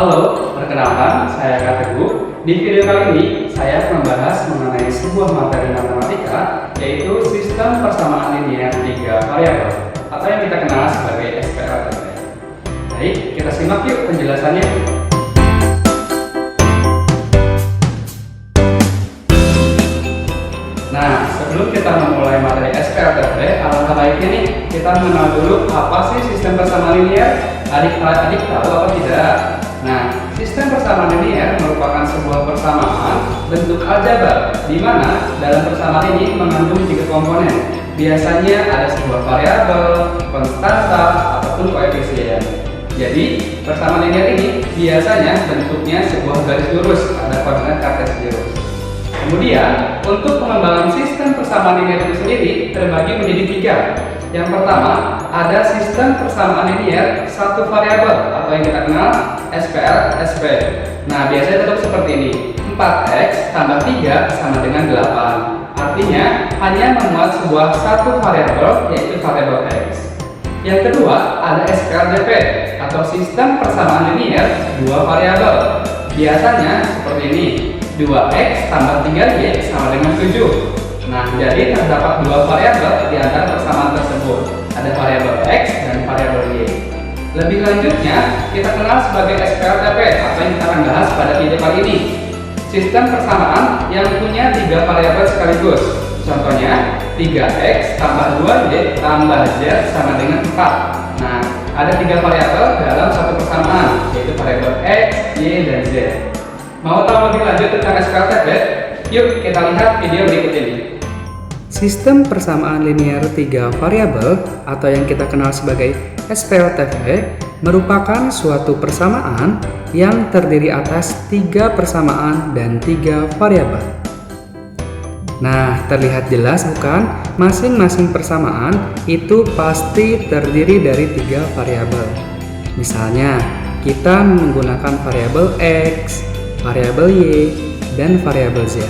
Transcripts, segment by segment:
Halo, perkenalkan saya Kak Teguh. Di video kali ini saya akan membahas mengenai sebuah materi matematika, yaitu sistem persamaan linear 3 variabel atau yang kita kenal sebagai SPLTP. Baik, kita simak yuk penjelasannya. Nah, sebelum kita memulai materi SPLTP, alangkah baiknya nih kita mengenal dulu apa sih sistem persamaan linear. Adik-adik tahu apa tidak? Nah, sistem persamaan linear merupakan sebuah persamaan bentuk aljabar di mana dalam persamaan ini mengandung 3 komponen. Biasanya ada sebuah variabel, konstanta, ataupun koefisien. Jadi, persamaan linear ini biasanya bentuknya sebuah garis lurus pada koordinat kartesius. Kemudian, untuk pengembangan sistem persamaan linear itu sendiri terbagi menjadi 3. Yang pertama, ada sistem persamaan linear satu variabel atau yang kita kenal SPLSP. Nah, biasanya bentuk seperti ini. 4x tambah 3 sama dengan 8. Artinya, hanya memuat sebuah satu variabel, yaitu variabel x. Yang kedua, ada SPLDP atau sistem persamaan linear dua variabel. Biasanya seperti ini. 2x tambah 3y sama dengan 7. Nah, jadi terdapat dua variabel di antara persamaan tersebut. Ada variabel x dan variabel y. Lebih lanjutnya, kita kenal sebagai SPLTP atau yang kita akan bahas pada video kali ini. Sistem persamaan yang punya 3 variabel sekaligus. Contohnya, 3x tambah 2y tambah z sama dengan 4. Nah, ada 3 variabel dalam satu persamaan, yaitu variabel x, y, dan z. Mau tahu lebih lanjut tentang SPLTP? Yuk kita lihat video berikut ini. Sistem persamaan linear 3 variabel atau yang kita kenal sebagai SPLTP merupakan suatu persamaan yang terdiri atas 3 persamaan dan 3 variabel. Nah, terlihat jelas bukan? Masing-masing persamaan itu pasti terdiri dari 3 variabel. Misalnya, kita menggunakan variabel x, variabel y, dan variabel z.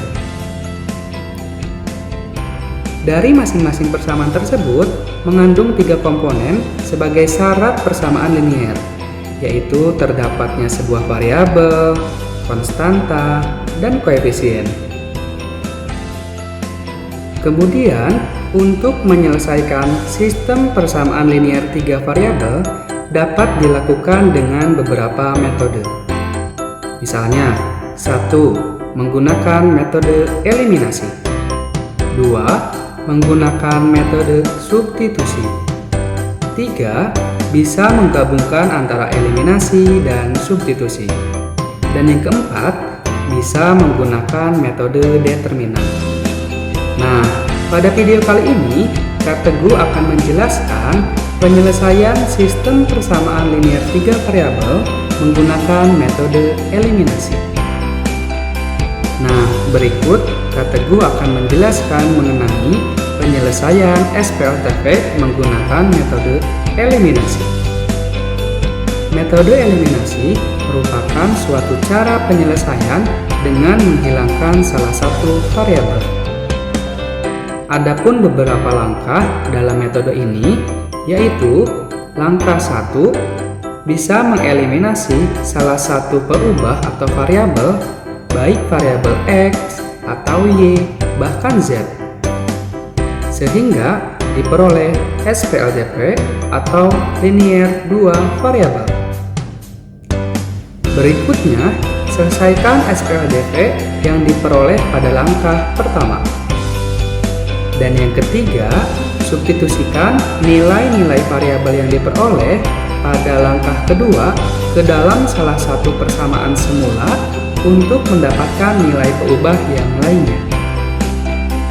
Dari masing-masing persamaan tersebut mengandung 3 komponen sebagai syarat persamaan linear, yaitu terdapatnya sebuah variabel, konstanta, dan koefisien. Kemudian, untuk menyelesaikan sistem persamaan linear 3 variabel dapat dilakukan dengan beberapa metode. Misalnya, 1. Menggunakan metode eliminasi. 2. Menggunakan metode substitusi. 3. Bisa menggabungkan antara eliminasi dan substitusi. Dan yang keempat, bisa menggunakan metode determinan. Nah, pada video kali ini, Kak Teguh akan menjelaskan penyelesaian sistem persamaan linear 3 variabel menggunakan metode eliminasi. Nah, berikut Kak Teguh akan menjelaskan mengenai penyelesaian SPLTP menggunakan metode eliminasi. Metode eliminasi merupakan suatu cara penyelesaian dengan menghilangkan salah satu variabel. Adapun beberapa langkah dalam metode ini, yaitu langkah 1, bisa mengeliminasi salah satu peubah atau variabel, baik variabel x atau y, bahkan z, sehingga diperoleh SPLDP atau linear 2 variabel. Berikutnya, selesaikan SPLDP yang diperoleh pada langkah pertama. Dan yang ketiga, substitusikan nilai-nilai variabel yang diperoleh pada langkah kedua ke dalam salah satu persamaan semula untuk mendapatkan nilai peubah yang lainnya.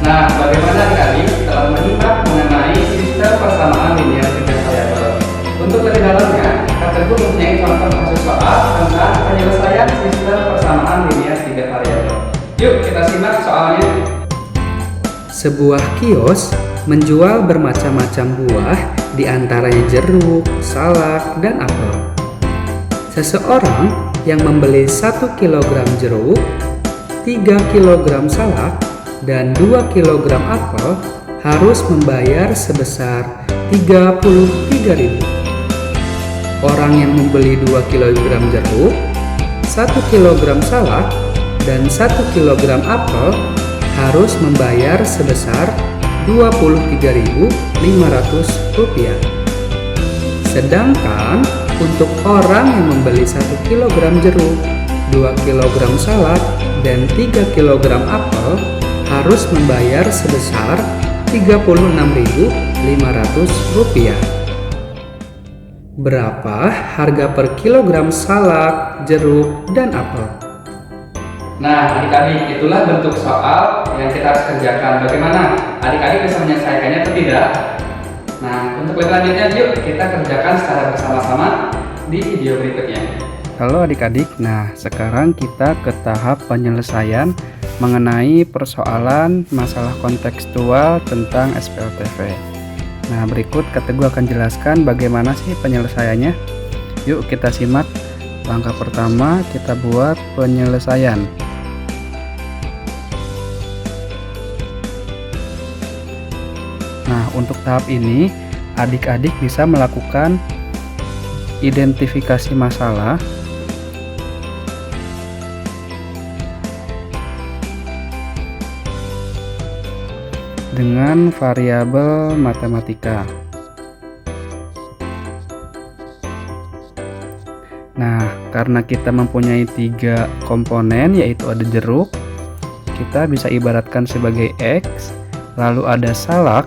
Nah, bagaimana adik-adik telah menyimak mengenai sistem persamaan linear 3 variabel? Untuk lebih dalamnya, Kak Teguh mempunyai contoh kasus soal tentang penyelesaian sistem persamaan linear 3 variabel. Yuk kita simak soalnya. Sebuah kios menjual bermacam-macam buah, di antaranya jeruk, salak, dan apel. Seseorang yang membeli 1 kg jeruk, 3 kg salak, dan 2 kg apel harus membayar sebesar 33.000. Orang yang membeli 2 kg jeruk 1 kg salak dan 1 kg apel harus membayar sebesar Rp23.500. Sedangkan untuk orang yang membeli 1 kg jeruk, 2 kg salak, dan 3 kg apel harus membayar sebesar Rp36.500. Berapa harga per kilogram salak, jeruk, dan apel? Nah, adik-adik, itulah bentuk soal yang kita harus kerjakan. Bagaimana? Adik-adik bisa menyelesaikannya atau tidak? Nah, untuk lebih lanjutnya, yuk kita kerjakan secara bersama-sama di video berikutnya. Halo adik-adik, nah sekarang kita ke tahap penyelesaian mengenai persoalan masalah kontekstual tentang SPLTV. Nah, berikut Teguh akan jelaskan bagaimana sih penyelesaiannya. Yuk kita simak. Langkah pertama, kita buat penyelesaian. Nah, untuk tahap ini, adik-adik bisa melakukan identifikasi masalah dengan variabel matematika. Nah, karena kita mempunyai 3 komponen, yaitu ada jeruk, kita bisa ibaratkan sebagai X, lalu ada salak,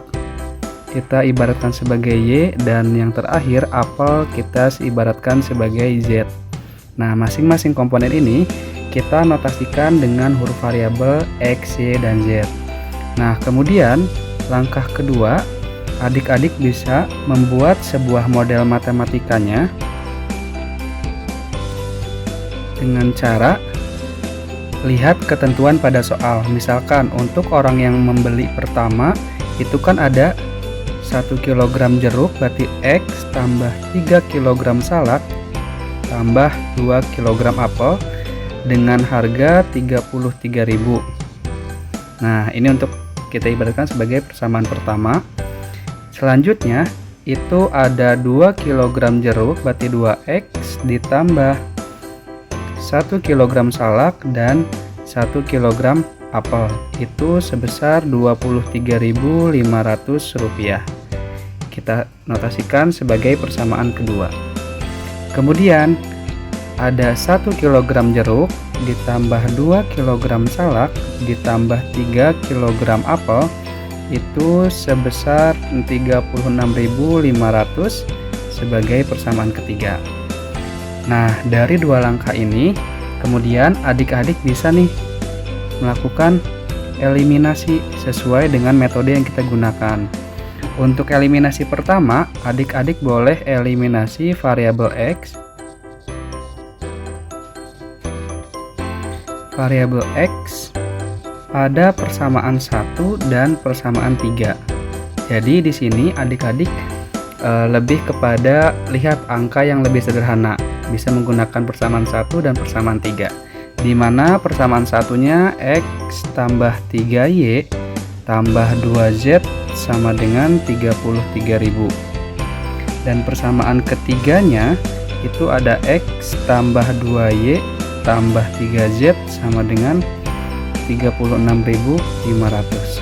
kita ibaratkan sebagai Y, dan yang terakhir apel kita ibaratkan sebagai Z. Nah, masing-masing komponen ini kita notasikan dengan huruf variabel X, Y, dan Z. Nah, kemudian langkah kedua, adik-adik bisa membuat sebuah model matematikanya dengan cara lihat ketentuan pada soal. Misalkan untuk orang yang membeli pertama itu kan ada 1 kg jeruk, berarti X tambah 3 kg salak tambah 2 kg apel dengan harga 33.000. Nah, ini untuk kita ibaratkan sebagai persamaan pertama. Selanjutnya itu ada 2 kg jeruk, berarti 2X ditambah 1 kg salak dan 1 kg apel, itu sebesar Rp23.500. Kita notasikan sebagai persamaan kedua. Kemudian ada 1 kg jeruk ditambah 2 kg salak ditambah 3 kg apel, itu sebesar Rp36.500 sebagai persamaan ketiga. Nah, dari dua langkah ini kemudian adik-adik bisa nih melakukan eliminasi sesuai dengan metode yang kita gunakan. Untuk eliminasi pertama, adik-adik boleh eliminasi variabel X. Variabel X pada persamaan 1 dan persamaan 3. Jadi di sini adik-adik lebih kepada lihat angka yang lebih sederhana. Bisa menggunakan persamaan 1 dan persamaan 3. Di mana persamaan satunya X tambah 3Y tambah 2Z sama dengan 33.000. Dan persamaan ketiganya itu ada X tambah 2Y tambah 3Z sama dengan 36.500.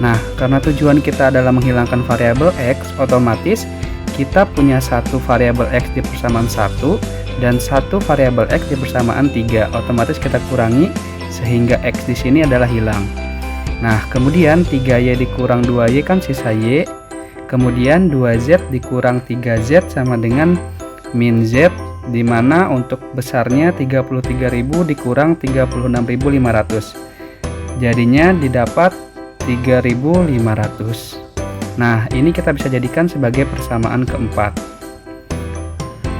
Nah, karena tujuan kita adalah menghilangkan variabel X, otomatis kita punya satu variabel X di persamaan 1 dan satu variabel X di persamaan 3. Otomatis kita kurangi sehingga X di sini adalah hilang. Nah, kemudian 3Y dikurang 2Y kan sisa Y. Kemudian 2Z dikurang 3Z sama dengan min Z, di mana untuk besarnya 33.000 dikurang 36.500. Jadinya didapat 3.500. Nah, ini kita bisa jadikan sebagai persamaan keempat.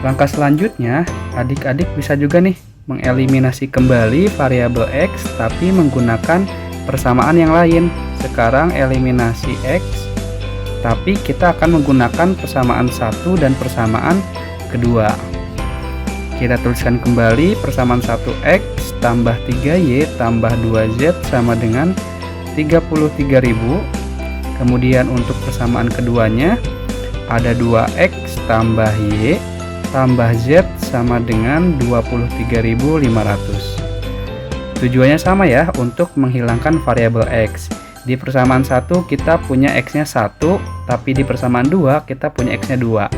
Langkah selanjutnya, adik-adik bisa juga nih mengeliminasi kembali variabel X tapi menggunakan persamaan yang lain. Sekarang eliminasi X, tapi kita akan menggunakan persamaan 1 dan persamaan kedua. Kita tuliskan kembali persamaan 1X tambah 3Y tambah 2Z sama dengan 33.000. Kemudian untuk persamaan keduanya ada 2X tambah Y tambah Z sama dengan 23.500. Tujuannya sama ya, untuk menghilangkan variabel X. Di persamaan 1 kita punya X-nya 1, tapi di persamaan 2 kita punya X-nya 2.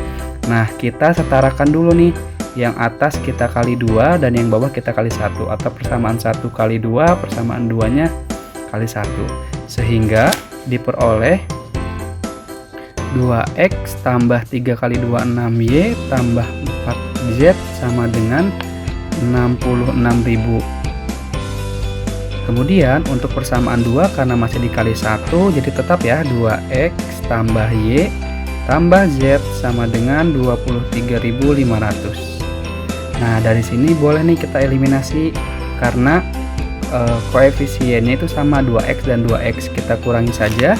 Nah, kita setarakan dulu nih. Yang atas kita kali 2 dan yang bawah kita kali 1, atau persamaan 1 kali 2, persamaan 2-nya kali 1. Sehingga diperoleh 2X tambah 3 kali 2 6Y tambah 4Z sama dengan 66.000. Kemudian untuk persamaan 2 karena masih dikali 1, jadi tetap ya 2X tambah Y tambah Z sama dengan 23.500. Nah, dari sini boleh nih kita eliminasi karena koefisiennya itu sama, 2X dan 2X kita kurangi saja.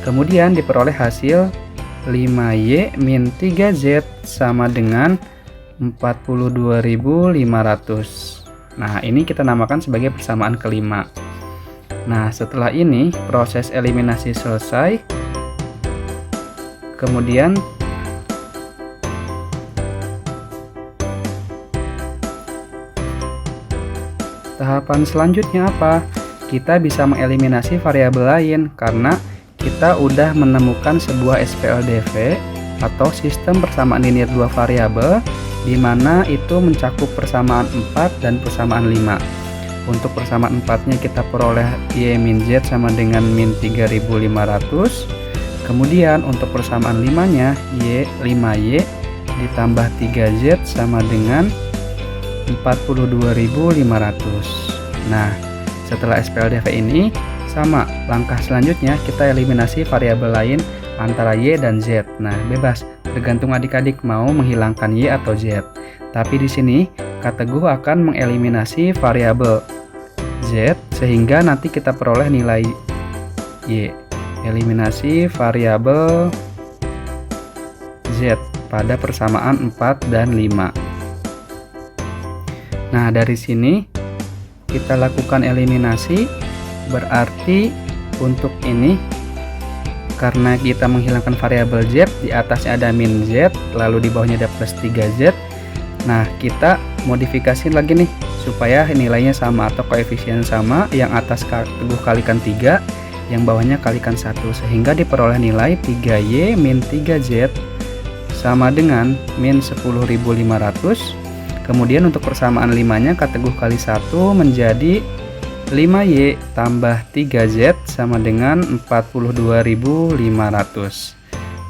Kemudian diperoleh hasil 5Y min 3Z sama dengan 42.500. Nah, ini kita namakan sebagai persamaan kelima. Nah, setelah ini proses eliminasi selesai. Kemudian tahapan selanjutnya apa? Kita bisa mengeliminasi variabel lain karena kita udah menemukan sebuah SPLDV atau sistem persamaan linear dua variabel, di mana itu mencakup persamaan 4 dan persamaan 5. Untuk persamaan 4-nya kita peroleh Y min Z sama dengan min 3.500. Kemudian untuk persamaan 5-nya 5Y ditambah 3Z sama dengan 42.500. Nah, setelah SPLDV ini sama, langkah selanjutnya kita eliminasi variabel lain antara Y dan Z. Nah, bebas, tergantung adik-adik mau menghilangkan Y atau Z. Tapi di sini Kak Teguh akan mengeliminasi variabel Z sehingga nanti kita peroleh nilai Y. Eliminasi variabel Z pada persamaan 4 dan 5. Nah, dari sini kita lakukan eliminasi, berarti untuk ini karena kita menghilangkan variabel Z, di atasnya ada min Z, lalu di bawahnya ada plus 3Z. Nah, kita modifikasi lagi nih supaya nilainya sama atau koefisien sama, yang atas Teguh kalikan 3, yang bawahnya kalikan 1, sehingga diperoleh nilai 3Y min 3Z sama dengan min 10.500. Kemudian untuk persamaan 5-nya Kak Teguh kali 1 menjadi 5Y tambah 3Z sama dengan 42.500.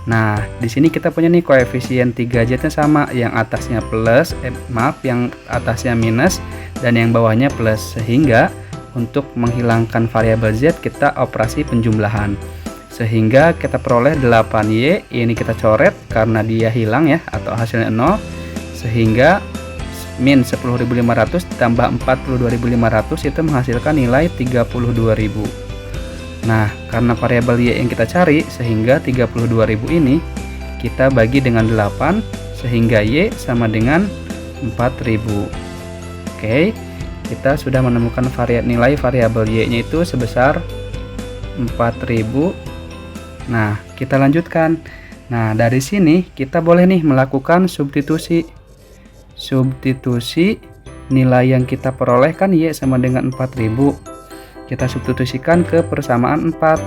Nah, di sini kita punya nih koefisien 3Z-nya sama, yang atasnya plus, yang atasnya minus dan yang bawahnya plus, sehingga untuk menghilangkan variabel Z kita operasi penjumlahan. Sehingga kita peroleh 8Y, ini kita coret karena dia hilang ya atau hasilnya 0, sehingga min 10.500 ditambah 42.500 itu menghasilkan nilai 32.000. Nah, karena variabel Y yang kita cari, sehingga 32.000 ini kita bagi dengan 8 sehingga Y sama dengan 4.000. Oke, kita sudah menemukan nilai variabel Y nya itu sebesar 4.000. Nah, kita lanjutkan. Nah, dari sini kita boleh nih melakukan substitusi nilai yang kita peroleh kan Y sama dengan 4.000. Kita substitusikan ke persamaan 4,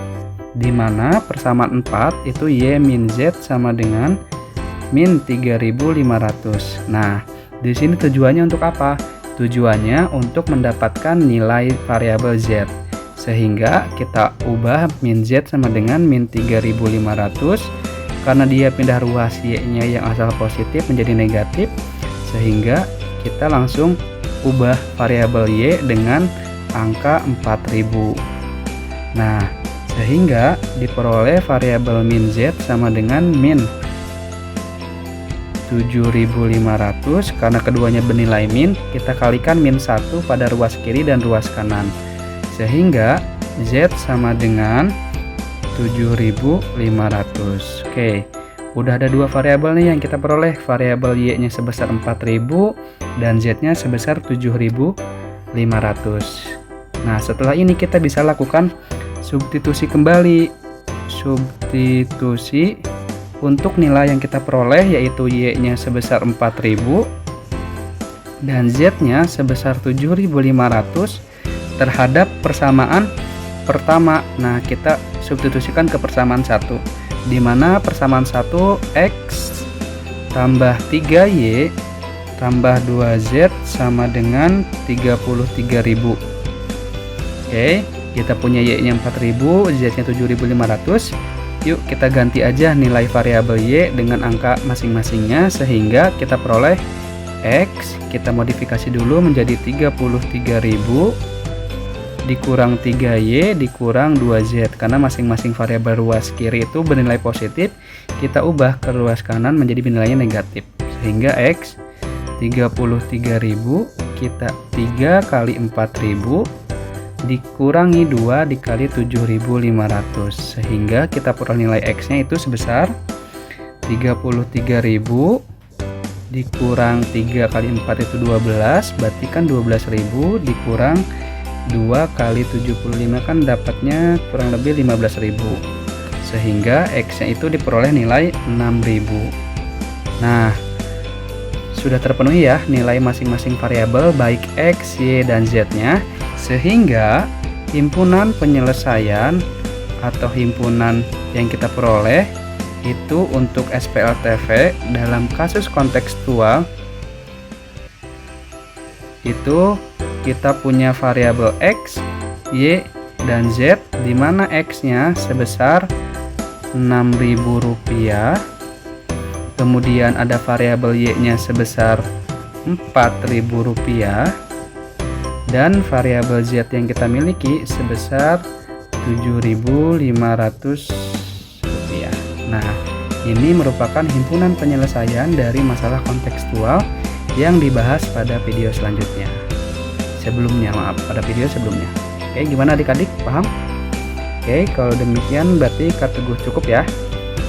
di mana persamaan 4 itu Y min Z sama dengan min 3.500. Nah, di sini tujuannya untuk apa? Tujuannya untuk mendapatkan nilai variabel Z, sehingga kita ubah min Z sama dengan min 3.500. Karena dia pindah ruas Y-nya yang asal positif menjadi negatif, sehingga kita langsung ubah variabel Y dengan angka 4.000. Nah, sehingga diperoleh variabel min Z sama dengan min 7.500. Karena keduanya bernilai min, kita kalikan min 1 pada ruas kiri dan ruas kanan, sehingga Z sama dengan 7.500. Oke, udah ada dua variabel nih yang kita peroleh, variabel Y nya sebesar 4.000 dan Z nya sebesar 7.500. Nah, setelah ini kita bisa lakukan substitusi kembali. Substitusi untuk nilai yang kita peroleh yaitu Y-nya sebesar 4000 dan Z-nya sebesar 7500 terhadap persamaan pertama. Nah, kita substitusikan ke persamaan 1, di mana persamaan 1 X tambah 3Y tambah 2Z sama dengan 33.000. Oke, kita punya Y-nya 4000, Z-nya 7500. Yuk kita ganti aja nilai variabel Y dengan angka masing-masingnya sehingga kita peroleh X, kita modifikasi dulu menjadi 33.000 dikurang 3Y dikurang 2Z, karena masing-masing variabel ruas kiri itu bernilai positif, kita ubah ke ruas kanan menjadi nilainya negatif, sehingga X 33.000 kita 3 kali 4.000 dikurangi 2 dikali 7.500, sehingga kita peroleh nilai X nya itu sebesar 33.000 dikurang 3 kali 4 itu 12, berarti kan 12.000 dikurang 2 kali 75 kan dapatnya kurang lebih 15.000, sehingga X nya itu diperoleh nilai 6.000. Nah, sudah terpenuhi ya nilai masing-masing variabel baik X, Y, dan Z nya, sehingga himpunan penyelesaian atau himpunan yang kita peroleh itu untuk SPLTV dalam kasus kontekstual itu kita punya variabel X, Y, dan Z, di mana X nya sebesar Rp6.000, kemudian ada variabel Y nya sebesar Rp4.000, dan variabel Z yang kita miliki sebesar Rp7.500. Nah, ini merupakan himpunan penyelesaian dari masalah kontekstual yang dibahas pada video selanjutnya. Pada video sebelumnya. Oke, gimana adik-adik? Paham? Oke, kalau demikian berarti Kak Teguh cukup ya.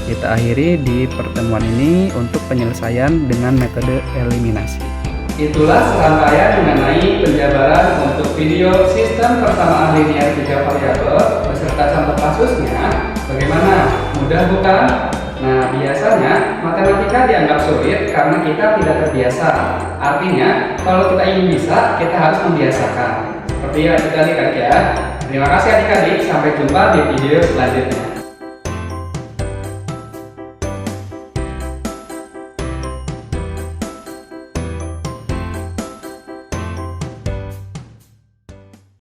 Kita akhiri di pertemuan ini untuk penyelesaian dengan metode eliminasi. Itulah serangkaian mengenai penjabaran untuk video sistem persamaan linear 3 variabel beserta contoh kasusnya. Bagaimana? Mudah bukan? Nah, biasanya matematika dianggap sulit karena kita tidak terbiasa. Artinya, kalau kita ingin bisa, kita harus membiasakan. Seperti adik-adik ya. Terima kasih adik-adik, sampai jumpa di video selanjutnya.